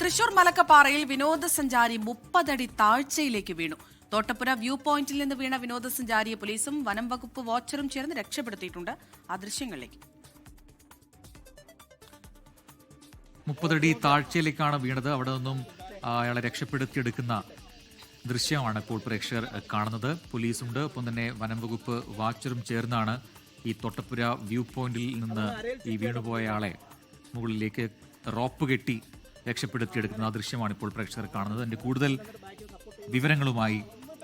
തൃശൂർ മലക്കപ്പാറയിൽ വിനോദസഞ്ചാരി 30 അടി താഴ്ചയിലേക്ക് വീണു. തോട്ടപ്പുര വ്യൂ പോയിന്റിൽ നിന്ന് വീണ വിനോദസഞ്ചാരിയെ പോലീസും വനം വകുപ്പ് വാച്ചറും ചേർന്ന് രക്ഷപ്പെടുത്തിയിട്ടുണ്ട്. ആ ദൃശ്യങ്ങളിലേക്ക്. 30 അടി താഴ്ചയിലേക്കാണ് വീണത്. അവിടെ നിന്നും അയാളെ രക്ഷപ്പെടുത്തിയെടുക്കുന്ന ദൃശ്യമാണ് ഇപ്പോൾ പ്രേക്ഷകർ കാണുന്നത്. പോലീസുണ്ട്, ഒപ്പം തന്നെ വനം വകുപ്പ് വാച്ചറും ചേർന്നാണ് ഈ തോട്ടപ്പുര വ്യൂ പോയിന്റിൽ നിന്ന് ഈ വീണുപോയ ആളെ മുകളിലേക്ക് റോപ്പ് കെട്ടി രക്ഷപ്പെടുത്തിയെടുക്കുന്ന ആ ദൃശ്യമാണ് ഇപ്പോൾ പ്രേക്ഷകർ കാണുന്നത്. അതിന്റെ കൂടുതൽ വിവരങ്ങളുമായി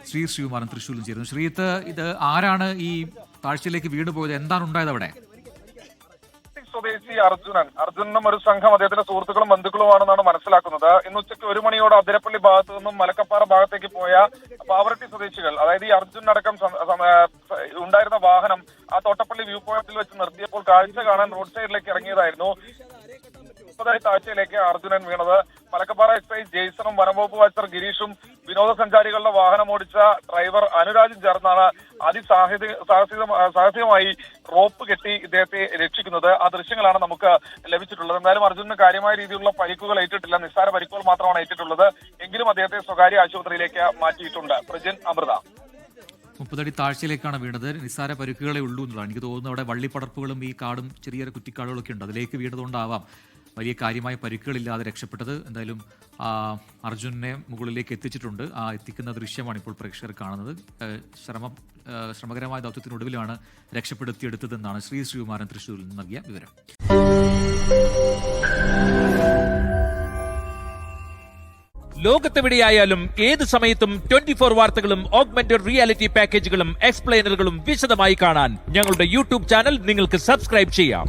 ശ്രീകുമാരൻ തൃശ്ശൂരിലും ചേരുന്നു. ശ്രീത്ത്, ഇത് ആരാണ് ഈ താഴ്ചയിലേക്ക് വീണുപോയത്? എന്താണ് ഉണ്ടായത് അവിടെ? സ്വദേശി അർജുനും ഒരു സംഘം അദ്ദേഹത്തിന്റെ സുഹൃത്തുക്കളും ബന്ധുക്കളുമാണെന്നാണ് മനസ്സിലാക്കുന്നത്. ഇന്ന് ഉച്ചയ്ക്ക് 1 മണിയോടെ അതിരപ്പള്ളി ഭാഗത്തു നിന്നും മലക്കപ്പാറ ഭാഗത്തേക്ക് പോയ പാവറട്ടി സ്വദേശികൾ, അതായത് ഈ അർജുൻ അടക്കം ഉണ്ടായിരുന്ന വാഹനം ആ തോട്ടപ്പള്ളി വ്യൂ പോയിന്റിൽ വെച്ച് നിർത്തിയപ്പോൾ കാഴ്ച കാണാൻ റോഡ് സൈഡിലേക്ക് ഇറങ്ങിയതായിരുന്നു. 30 അടി താഴ്ചയിലേക്ക് അർജുനൻ വീണത്. മലക്കപ്പാറ എസ്ഐ ജെയ്സണും വനംവകുപ്പ് വാച്ചർ ഗിരീഷും വിനോദസഞ്ചാരികളുടെ വാഹനം ഓടിച്ച ഡ്രൈവർ അനുരാജും ചേർന്നാണ് സാഹസികമായി റോപ്പ് കെട്ടി ഇദ്ദേഹത്തെ രക്ഷിക്കുന്നത്. ആ ദൃശ്യങ്ങളാണ് നമുക്ക് ലഭിച്ചിട്ടുള്ളത്. എന്തായാലും അർജുനന് കാര്യമായ രീതിയിലുള്ള പരിക്കുകൾ ഏറ്റിട്ടില്ല, നിസ്സാര പരിക്കുകൾ മാത്രമാണ് ഏറ്റിട്ടുള്ളത്. എങ്കിലും അദ്ദേഹത്തെ സ്വകാര്യ ആശുപത്രിയിലേക്ക് മാറ്റിയിട്ടുണ്ട്. പ്രജിൻ, അമൃത. 30 അടി താഴ്ചയിലേക്കാണ് വീണത്. നിസ്സാര പരിക്കുകളെ ഉള്ളൂ എന്നുള്ളതാണ് എനിക്ക് തോന്നുന്നത്. അവിടെ വള്ളിപ്പടർപ്പുകളും ഈ കാടും ചെറിയ കുറ്റിക്കാടുകളൊക്കെ ഉണ്ട്. അതിലേക്ക് വീണതുകൊണ്ടാവാം വലിയ കാര്യമായ പരിക്കുകളില്ലാതെ രക്ഷപ്പെട്ടത്. എന്തായാലും അർജുനെ മുകളിലേക്ക് എത്തിച്ചിട്ടുണ്ട്. ആ എത്തിക്കുന്ന ദൃശ്യമാണ് ഇപ്പോൾ പ്രേക്ഷകർ കാണുന്നത്. ശ്രമകരമായ ദൗത്യത്തിനൊടുവിലാണ് രക്ഷപ്പെടുത്തിയെടുത്തതെന്നാണ് ശ്രീകുമാരൻ തൃശ്ശൂരിൽ നിന്ന് നൽകിയ വിവരം. ലോകത്തെവിടെയായാലും ഏത് സമയത്തും 24 വാർത്തകളും ഓഗ്മെന്റഡ് റിയാലിറ്റി പാക്കേജുകളും എക്സ്പ്ലെയിനറുകളും വിശദമായി കാണാൻ ഞങ്ങളുടെ യൂട്യൂബ് ചാനൽ നിങ്ങൾക്ക് സബ്സ്ക്രൈബ് ചെയ്യാം.